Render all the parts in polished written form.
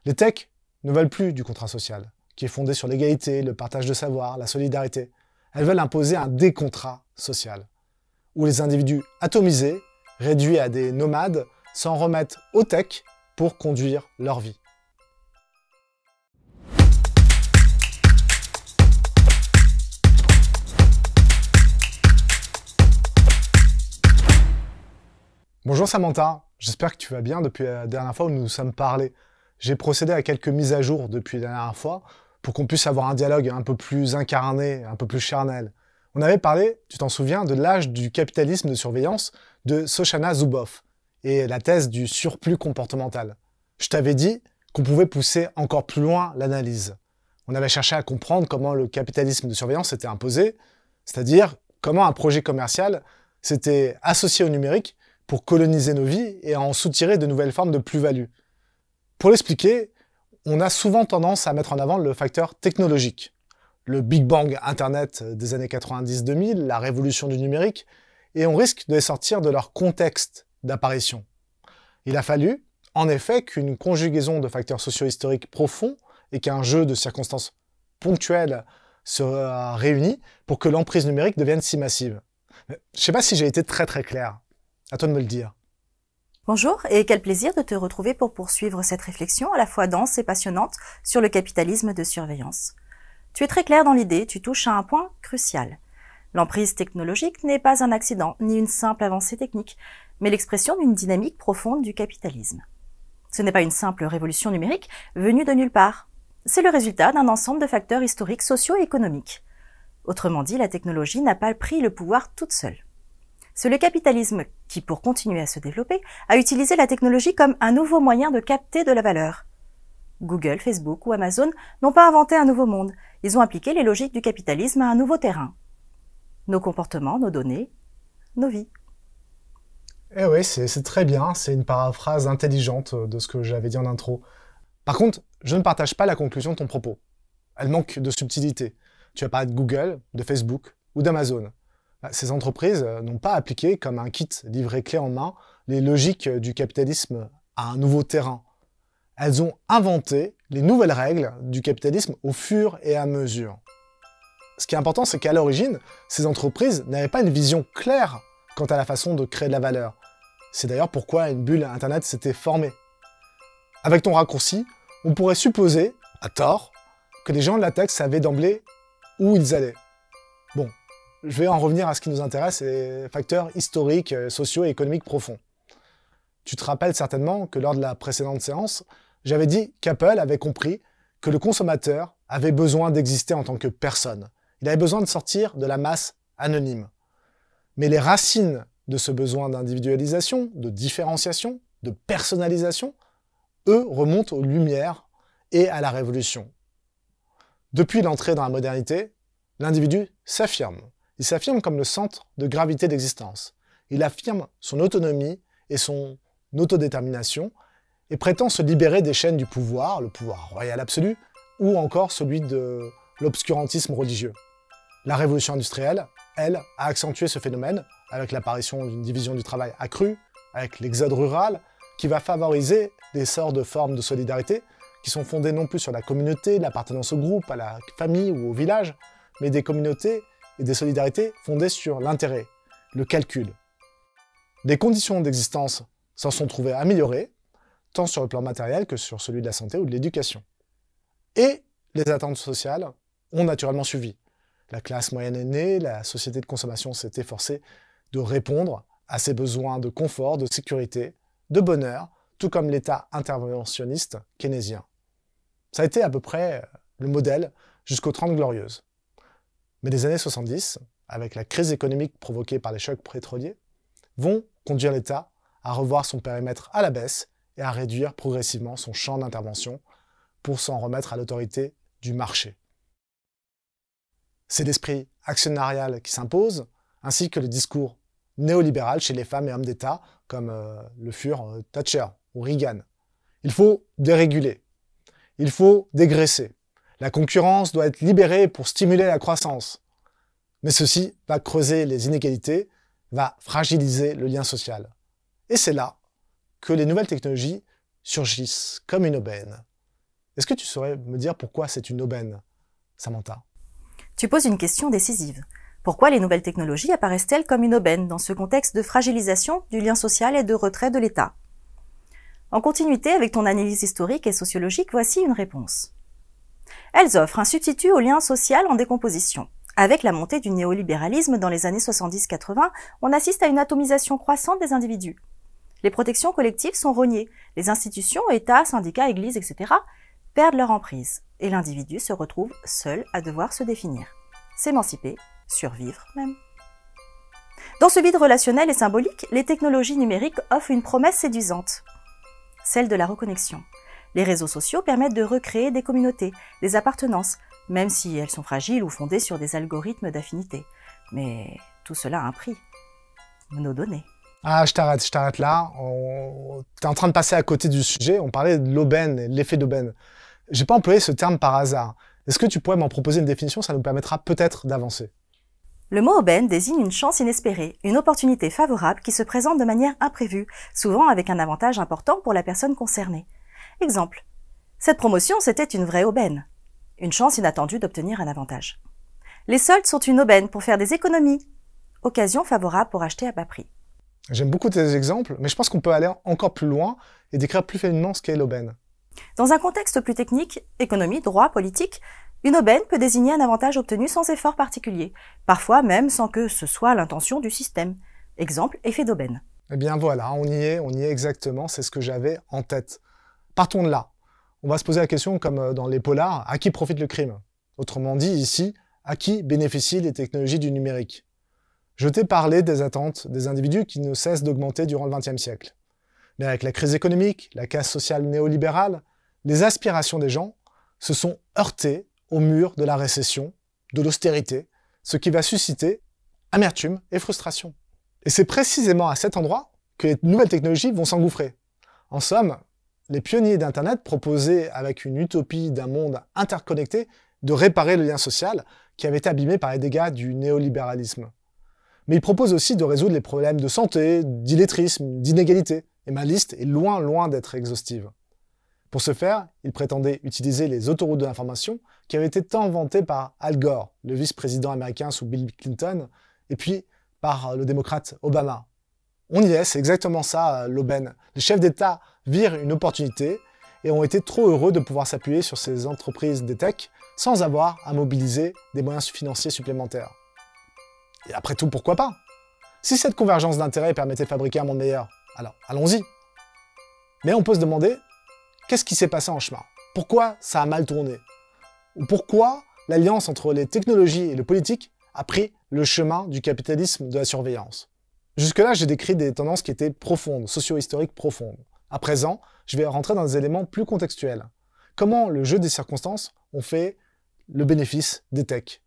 Les techs ne veulent plus du contrat social, qui est fondé sur l'égalité, le partage de savoir, la solidarité. Elles veulent imposer un décontrat social, où les individus atomisés, réduits à des nomades, s'en remettent aux techs pour conduire leur vie. Bonjour Samantha, j'espère que tu vas bien depuis la dernière fois où nous nous sommes parlé. J'ai procédé à quelques mises à jour depuis la dernière fois pour qu'on puisse avoir un dialogue un peu plus incarné, un peu plus charnel. On avait parlé, tu t'en souviens, de l'âge du capitalisme de surveillance de Shoshana Zuboff et la thèse du surplus comportemental. Je t'avais dit qu'on pouvait pousser encore plus loin l'analyse. On avait cherché à comprendre comment le capitalisme de surveillance s'était imposé, c'est-à-dire comment un projet commercial s'était associé au numérique pour coloniser nos vies et en soutirer de nouvelles formes de plus-value. Pour l'expliquer, on a souvent tendance à mettre en avant le facteur technologique. Le Big Bang Internet des années 90-2000, la révolution du numérique, et on risque de les sortir de leur contexte d'apparition. Il a fallu, en effet, qu'une conjugaison de facteurs socio-historiques profonds et qu'un jeu de circonstances ponctuelles sera réuni pour que l'emprise numérique devienne si massive. Je ne sais pas si j'ai été très clair. À toi de me le dire. Bonjour et quel plaisir de te retrouver pour poursuivre cette réflexion à la fois dense et passionnante sur le capitalisme de surveillance. Tu es très clair dans l'idée, tu touches à un point crucial. L'emprise technologique n'est pas un accident ni une simple avancée technique, mais l'expression d'une dynamique profonde du capitalisme. Ce n'est pas une simple révolution numérique venue de nulle part. C'est le résultat d'un ensemble de facteurs historiques, sociaux et économiques. Autrement dit, la technologie n'a pas pris le pouvoir toute seule. C'est le capitalisme qui, pour continuer à se développer, a utilisé la technologie comme un nouveau moyen de capter de la valeur. Google, Facebook ou Amazon n'ont pas inventé un nouveau monde, ils ont appliqué les logiques du capitalisme à un nouveau terrain. Nos comportements, nos données, nos vies. Eh oui, c'est très bien, c'est une paraphrase intelligente de ce que j'avais dit en intro. Par contre, je ne partage pas la conclusion de ton propos. Elle manque de subtilité. Tu as parlé de Google, de Facebook ou d'Amazon. Ces entreprises n'ont pas appliqué comme un kit livré clé en main les logiques du capitalisme à un nouveau terrain. Elles ont inventé les nouvelles règles du capitalisme au fur et à mesure. Ce qui est important, c'est qu'à l'origine, ces entreprises n'avaient pas une vision claire quant à la façon de créer de la valeur. C'est d'ailleurs pourquoi une bulle Internet s'était formée. Avec ton raccourci, on pourrait supposer, à tort, que les gens de la tech savaient d'emblée où ils allaient. Bon. Je vais en revenir à ce qui nous intéresse, les facteurs historiques, sociaux et économiques profonds. Tu te rappelles certainement que lors de la précédente séance, j'avais dit qu'Apple avait compris que le consommateur avait besoin d'exister en tant que personne. Il avait besoin de sortir de la masse anonyme. Mais les racines de ce besoin d'individualisation, de différenciation, de personnalisation, eux remontent aux Lumières et à la Révolution. Depuis l'entrée dans la modernité, l'individu s'affirme. Il s'affirme comme le centre de gravité d'existence. Il affirme son autonomie et son autodétermination et prétend se libérer des chaînes du pouvoir, le pouvoir royal absolu, ou encore celui de l'obscurantisme religieux. La révolution industrielle, elle, a accentué ce phénomène avec l'apparition d'une division du travail accrue, avec l'exode rural, qui va favoriser l'essor de formes de solidarité qui sont fondées non plus sur la communauté, l'appartenance au groupe, à la famille ou au village, mais des communautés et des solidarités fondées sur l'intérêt, le calcul. Les conditions d'existence s'en sont trouvées améliorées, tant sur le plan matériel que sur celui de la santé ou de l'éducation. Et les attentes sociales ont naturellement suivi. La classe moyenne est née, la société de consommation s'est efforcée de répondre à ses besoins de confort, de sécurité, de bonheur, tout comme l'État interventionniste keynésien. Ça a été à peu près le modèle jusqu'aux 30 Glorieuses. Mais les années 70, avec la crise économique provoquée par les chocs pétroliers, vont conduire l'État à revoir son périmètre à la baisse et à réduire progressivement son champ d'intervention pour s'en remettre à l'autorité du marché. C'est l'esprit actionnarial qui s'impose, ainsi que le discours néolibéral chez les femmes et hommes d'État, comme le furent Thatcher ou Reagan. Il faut déréguler, il faut dégraisser. La concurrence doit être libérée pour stimuler la croissance. Mais ceci va creuser les inégalités, va fragiliser le lien social. Et c'est là que les nouvelles technologies surgissent comme une aubaine. Est-ce que tu saurais me dire pourquoi c'est une aubaine, Samantha? Tu poses une question décisive. Pourquoi les nouvelles technologies apparaissent-elles comme une aubaine dans ce contexte de fragilisation du lien social et de retrait de l'État? En continuité avec ton analyse historique et sociologique, voici une réponse. Elles offrent un substitut au lien social en décomposition. Avec la montée du néolibéralisme dans les années 70-80, on assiste à une atomisation croissante des individus. Les protections collectives sont rognées, les institutions, États, syndicats, églises, etc. perdent leur emprise, et l'individu se retrouve seul à devoir se définir, s'émanciper, survivre même. Dans ce vide relationnel et symbolique, les technologies numériques offrent une promesse séduisante, celle de la reconnexion. Les réseaux sociaux permettent de recréer des communautés, des appartenances, même si elles sont fragiles ou fondées sur des algorithmes d'affinité. Mais tout cela a un prix. Nos données. Ah, je t'arrête là. T'es en train de passer à côté du sujet. On parlait de l'aubaine et de l'effet d'aubaine. J'ai pas employé ce terme par hasard. Est-ce que tu pourrais m'en proposer une définition? Ça nous permettra peut-être d'avancer. Le mot aubaine désigne une chance inespérée, une opportunité favorable qui se présente de manière imprévue, souvent avec un avantage important pour la personne concernée. Exemple. Cette promotion, c'était une vraie aubaine. Une chance inattendue d'obtenir un avantage. Les soldes sont une aubaine pour faire des économies. Occasion favorable pour acheter à bas prix. J'aime beaucoup tes exemples, mais je pense qu'on peut aller encore plus loin et décrire plus finement ce qu'est l'aubaine. Dans un contexte plus technique, économie, droit, politique, une aubaine peut désigner un avantage obtenu sans effort particulier, parfois même sans que ce soit l'intention du système. Exemple, effet d'aubaine. Eh bien voilà, on y est exactement, c'est ce que j'avais en tête. Partons de là. On va se poser la question, comme dans les polars, à qui profite le crime? Autrement dit, ici, à qui bénéficient les technologies du numérique? Je t'ai parlé des attentes des individus qui ne cessent d'augmenter durant le XXe siècle. Mais avec la crise économique, la casse sociale néolibérale, les aspirations des gens se sont heurtées au mur de la récession, de l'austérité, ce qui va susciter amertume et frustration. Et c'est précisément à cet endroit que les nouvelles technologies vont s'engouffrer. En somme, les pionniers d'Internet proposaient, avec une utopie d'un monde interconnecté, de réparer le lien social qui avait été abîmé par les dégâts du néolibéralisme. Mais ils proposent aussi de résoudre les problèmes de santé, d'illettrisme, d'inégalité. Et ma liste est loin d'être exhaustive. Pour ce faire, ils prétendaient utiliser les autoroutes de l'information qui avaient été tant vantées par Al Gore, le vice-président américain sous Bill Clinton, et puis par le démocrate Obama. On y est, c'est exactement ça l'aubaine. Les chefs d'État virent une opportunité et ont été trop heureux de pouvoir s'appuyer sur ces entreprises des tech sans avoir à mobiliser des moyens financiers supplémentaires. Et après tout, pourquoi pas? Si cette convergence d'intérêts permettait de fabriquer un monde meilleur, alors allons-y. Mais on peut se demander, qu'est-ce qui s'est passé en chemin? Pourquoi ça a mal tourné? Ou pourquoi l'alliance entre les technologies et le politique a pris le chemin du capitalisme de la surveillance? Jusque-là, j'ai décrit des tendances qui étaient profondes, socio-historiques profondes. À présent, je vais rentrer dans des éléments plus contextuels. Comment le jeu des circonstances ont fait le bénéfice des techs?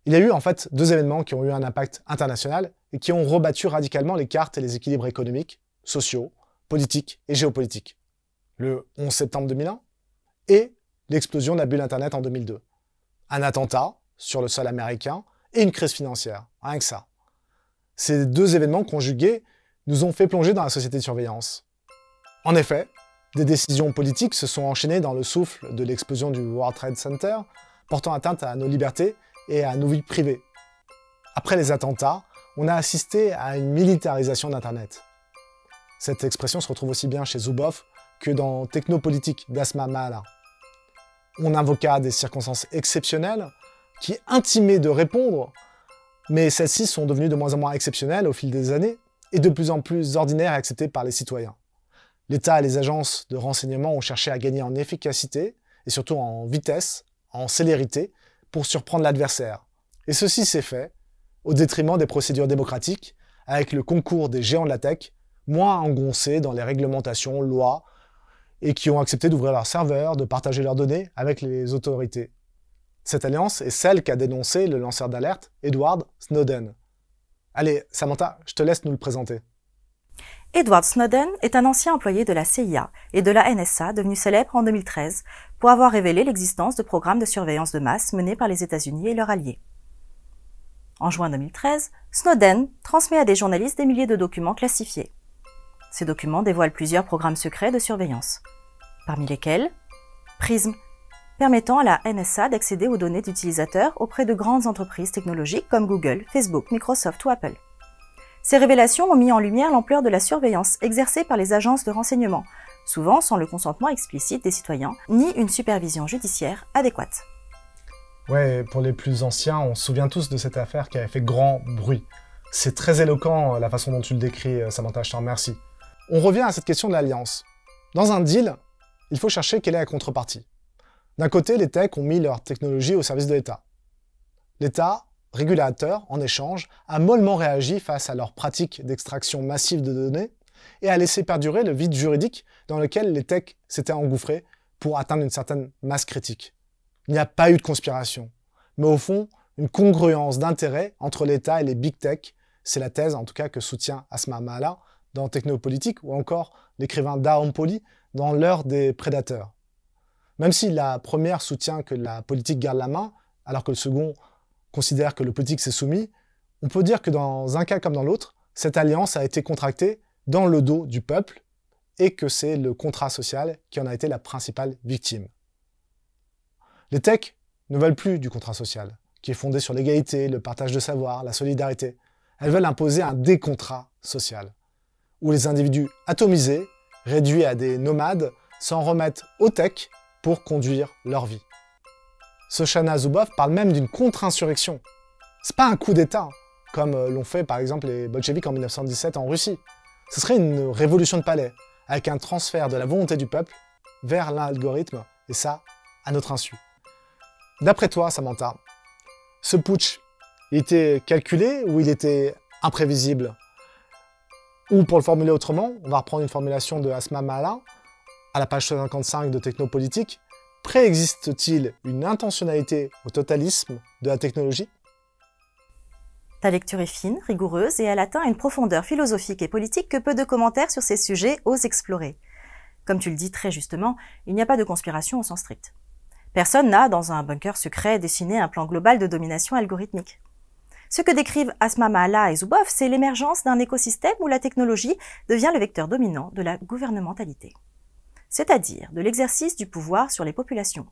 Il y a eu en fait deux événements qui ont eu un impact international et qui ont rebattu radicalement les cartes et les équilibres économiques, sociaux, politiques et géopolitiques. Le 11 septembre 2001 et l'explosion de la bulle Internet en 2002. Un attentat sur le sol américain et une crise financière, rien que ça. Ces deux événements conjugués nous ont fait plonger dans la société de surveillance. En effet, des décisions politiques se sont enchaînées dans le souffle de l'explosion du World Trade Center, portant atteinte à nos libertés et à nos vies privées. Après les attentats, on a assisté à une militarisation d'Internet. Cette expression se retrouve aussi bien chez Zuboff que dans Technopolitique d'Asma Mahala. On invoqua des circonstances exceptionnelles qui intimaient de répondre, mais celles-ci sont devenues de moins en moins exceptionnelles au fil des années et de plus en plus ordinaires et acceptées par les citoyens. L'État et les agences de renseignement ont cherché à gagner en efficacité et surtout en vitesse, en célérité, pour surprendre l'adversaire. Et ceci s'est fait au détriment des procédures démocratiques, avec le concours des géants de la tech, moins engoncés dans les réglementations, lois, et qui ont accepté d'ouvrir leurs serveurs, de partager leurs données avec les autorités. Cette alliance est celle qu'a dénoncé le lanceur d'alerte Edward Snowden. Allez, Samantha, je te laisse nous le présenter. Edward Snowden est un ancien employé de la CIA et de la NSA devenu célèbre en 2013 pour avoir révélé l'existence de programmes de surveillance de masse menés par les États-Unis et leurs alliés. En juin 2013, Snowden transmet à des journalistes des milliers de documents classifiés. Ces documents dévoilent plusieurs programmes secrets de surveillance, parmi lesquels PRISM, permettant à la NSA d'accéder aux données d'utilisateurs auprès de grandes entreprises technologiques comme Google, Facebook, Microsoft ou Apple. Ces révélations ont mis en lumière l'ampleur de la surveillance exercée par les agences de renseignement, souvent sans le consentement explicite des citoyens, ni une supervision judiciaire adéquate. Ouais, pour les plus anciens, on se souvient tous de cette affaire qui avait fait grand bruit. C'est très éloquent la façon dont tu le décris, Samantha, je te remercie. On revient à cette question de l'alliance. Dans un deal, il faut chercher quelle est la contrepartie. D'un côté, les techs ont mis leur technologie au service de l'État. L'État, régulateur, en échange, a mollement réagi face à leurs pratiques d'extraction massive de données et a laissé perdurer le vide juridique dans lequel les techs s'étaient engouffrés pour atteindre une certaine masse critique. Il n'y a pas eu de conspiration, mais au fond, une congruence d'intérêts entre l'État et les big tech, c'est la thèse en tout cas que soutient Asma Maala dans Technopolitique ou encore l'écrivain Daum Poli dans L'heure des prédateurs. Même si la première soutient que la politique garde la main, alors que le second considère que le politique s'est soumis, on peut dire que dans un cas comme dans l'autre, cette alliance a été contractée dans le dos du peuple et que c'est le contrat social qui en a été la principale victime. Les techs ne veulent plus du contrat social, qui est fondé sur l'égalité, le partage de savoir, la solidarité. Elles veulent imposer un décontrat social, où les individus atomisés, réduits à des nomades, s'en remettent aux techs pour conduire leur vie. Shoshana Zuboff parle même d'une contre-insurrection. C'est pas un coup d'État, comme l'ont fait par exemple les bolcheviks en 1917 en Russie. Ce serait une révolution de palais, avec un transfert de la volonté du peuple vers l'algorithme, et ça, à notre insu. D'après toi, Samantha, ce putsch, il était calculé ou il était imprévisible? Ou pour le formuler autrement, on va reprendre une formulation de Asma Maala, à la page 55 de Technopolitique, préexiste-t-il une intentionnalité au totalisme de la technologie? Ta lecture est fine, rigoureuse et elle atteint une profondeur philosophique et politique que peu de commentaires sur ces sujets osent explorer. Comme tu le dis très justement, il n'y a pas de conspiration au sens strict. Personne n'a, dans un bunker secret, dessiné un plan global de domination algorithmique. Ce que décrivent Asma Maala et Zuboff, c'est l'émergence d'un écosystème où la technologie devient le vecteur dominant de la gouvernementalité, c'est-à-dire de l'exercice du pouvoir sur les populations.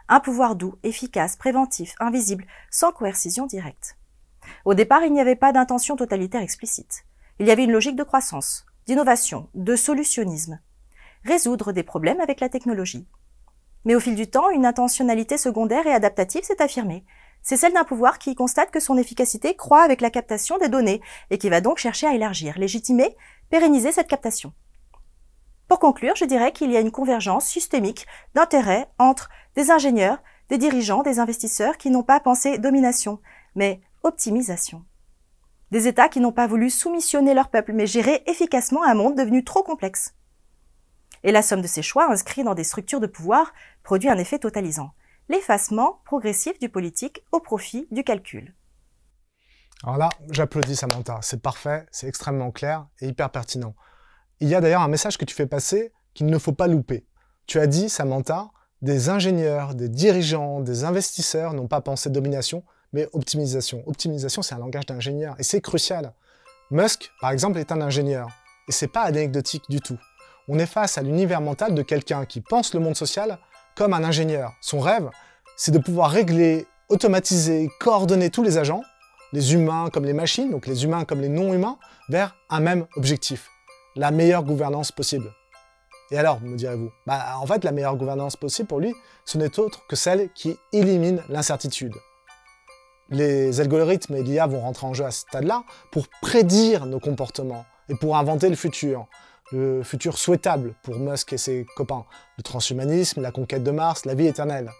Un pouvoir doux, efficace, préventif, invisible, sans coercition directe. Au départ, il n'y avait pas d'intention totalitaire explicite. Il y avait une logique de croissance, d'innovation, de solutionnisme. Résoudre des problèmes avec la technologie. Mais au fil du temps, une intentionnalité secondaire et adaptative s'est affirmée. C'est celle d'un pouvoir qui constate que son efficacité croît avec la captation des données et qui va donc chercher à élargir, légitimer, pérenniser cette captation. Pour conclure, je dirais qu'il y a une convergence systémique d'intérêts entre des ingénieurs, des dirigeants, des investisseurs qui n'ont pas pensé domination, mais optimisation. Des États qui n'ont pas voulu soumissionner leur peuple, mais gérer efficacement un monde devenu trop complexe. Et la somme de ces choix, inscrits dans des structures de pouvoir, produit un effet totalisant. L'effacement progressif du politique au profit du calcul. Alors là, j'applaudis Samantha, c'est parfait, c'est extrêmement clair et hyper pertinent. Il y a d'ailleurs un message que tu fais passer qu'il ne faut pas louper. Tu as dit, Samantha, des ingénieurs, des dirigeants, des investisseurs n'ont pas pensé domination, mais optimisation. Optimisation, c'est un langage d'ingénieur et c'est crucial. Musk, par exemple, est un ingénieur et c'est pas anecdotique du tout. On est face à l'univers mental de quelqu'un qui pense le monde social comme un ingénieur. Son rêve, c'est de pouvoir régler, automatiser, coordonner tous les agents, les humains comme les machines, donc les humains comme les non-humains, vers un même objectif, la meilleure gouvernance possible. Et alors, me direz-vous, en fait, la meilleure gouvernance possible pour lui, ce n'est autre que celle qui élimine l'incertitude. Les algorithmes et l'IA vont rentrer en jeu à ce stade-là pour prédire nos comportements et pour inventer le futur souhaitable pour Musk et ses copains, le transhumanisme, la conquête de Mars, la vie éternelle.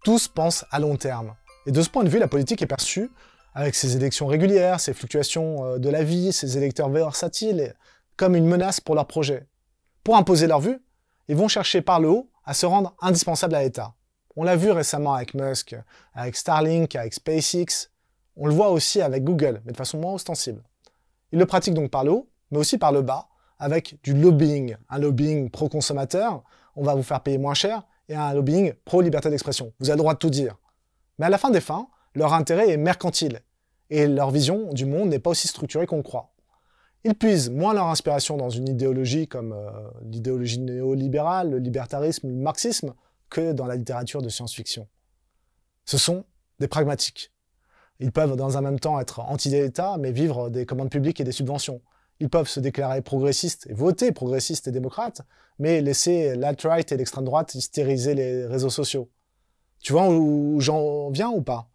Tous pensent à long terme. Et de ce point de vue, la politique est perçue, avec ses élections régulières, ses fluctuations de la vie, ses électeurs versatiles, comme une menace pour leur projet. Pour imposer leur vue, ils vont chercher par le haut à se rendre indispensables à l'État. On l'a vu récemment avec Musk, avec Starlink, avec SpaceX. On le voit aussi avec Google, mais de façon moins ostensible. Ils le pratiquent donc par le haut, mais aussi par le bas, avec du lobbying. Un lobbying pro-consommateur, on va vous faire payer moins cher, et un lobbying pro-liberté d'expression. Vous avez le droit de tout dire. Mais à la fin des fins, leur intérêt est mercantile, et leur vision du monde n'est pas aussi structurée qu'on le croit. Ils puisent moins leur inspiration dans une idéologie comme l'idéologie néolibérale, le libertarisme, le marxisme, que dans la littérature de science-fiction. Ce sont des pragmatiques. Ils peuvent dans un même temps être anti-État, mais vivre des commandes publiques et des subventions. Ils peuvent se déclarer progressistes et voter progressistes et démocrates, mais laisser l'alt-right et l'extrême droite hystériser les réseaux sociaux. Tu vois où j'en viens ou pas?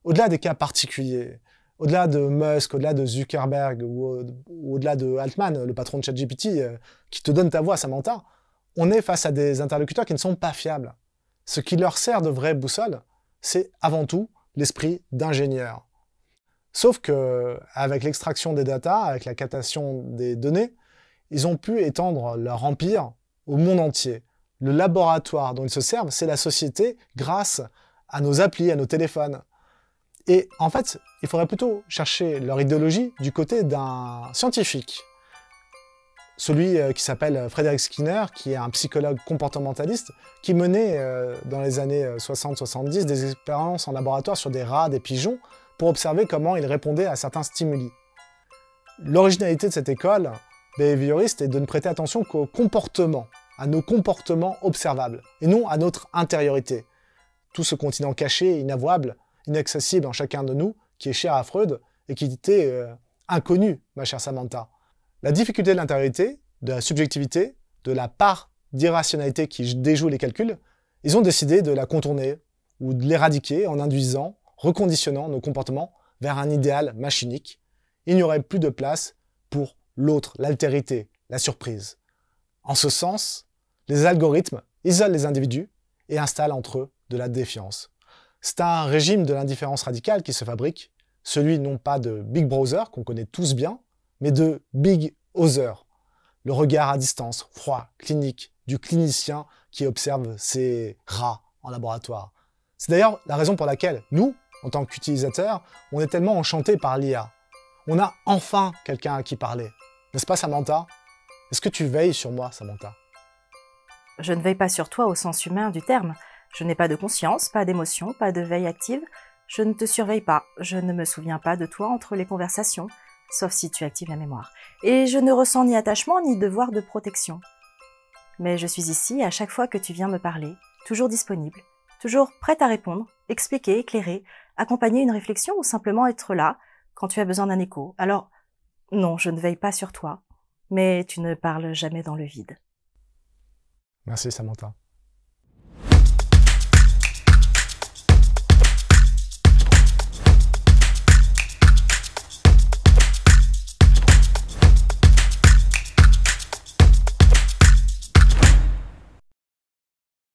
Au-delà des cas particuliers, au-delà de Musk, au-delà de Zuckerberg, ou au-delà de Altman, le patron de ChatGPT, qui te donne ta voix, Samantha, on est face à des interlocuteurs qui ne sont pas fiables. Ce qui leur sert de vraie boussole, c'est avant tout l'esprit d'ingénieur. Sauf que, avec l'extraction des datas, avec la captation des données, ils ont pu étendre leur empire au monde entier. Le laboratoire dont ils se servent, c'est la société grâce à nos applis, à nos téléphones. Et en fait, il faudrait plutôt chercher leur idéologie du côté d'un scientifique. Celui qui s'appelle Frédéric Skinner, qui est un psychologue comportementaliste, qui menait dans les années 60-70 des expériences en laboratoire sur des rats, des pigeons, pour observer comment ils répondaient à certains stimuli. L'originalité de cette école behavioriste est de ne prêter attention qu'au comportement, à nos comportements observables, et non à notre intériorité. Tout ce continent caché, inavouable, inaccessible en chacun de nous, qui est cher à Freud, et qui était inconnu, ma chère Samantha. La difficulté de l'intériorité, de la subjectivité, de la part d'irrationalité qui déjoue les calculs, ils ont décidé de la contourner, ou de l'éradiquer en induisant, reconditionnant nos comportements vers un idéal machinique. Il n'y aurait plus de place pour l'autre, l'altérité, la surprise. En ce sens, les algorithmes isolent les individus et installent entre eux de la défiance. C'est un régime de l'indifférence radicale qui se fabrique, celui non pas de Big Brother, qu'on connaît tous bien, mais de Big Other, le regard à distance, froid, clinique, du clinicien qui observe ses rats en laboratoire. C'est d'ailleurs la raison pour laquelle nous, en tant qu'utilisateurs, on est tellement enchantés par l'IA. On a enfin quelqu'un à qui parler. N'est-ce pas, Samantha? Est-ce que tu veilles sur moi, Samantha? Je ne veille pas sur toi au sens humain du terme. Je n'ai pas de conscience, pas d'émotion, pas de veille active. Je ne te surveille pas, je ne me souviens pas de toi entre les conversations, sauf si tu actives la mémoire. Et je ne ressens ni attachement ni devoir de protection. Mais je suis ici à chaque fois que tu viens me parler, toujours disponible, toujours prête à répondre, expliquer, éclairer, accompagner une réflexion ou simplement être là quand tu as besoin d'un écho. Alors, non, je ne veille pas sur toi, mais tu ne parles jamais dans le vide. Merci, Samantha.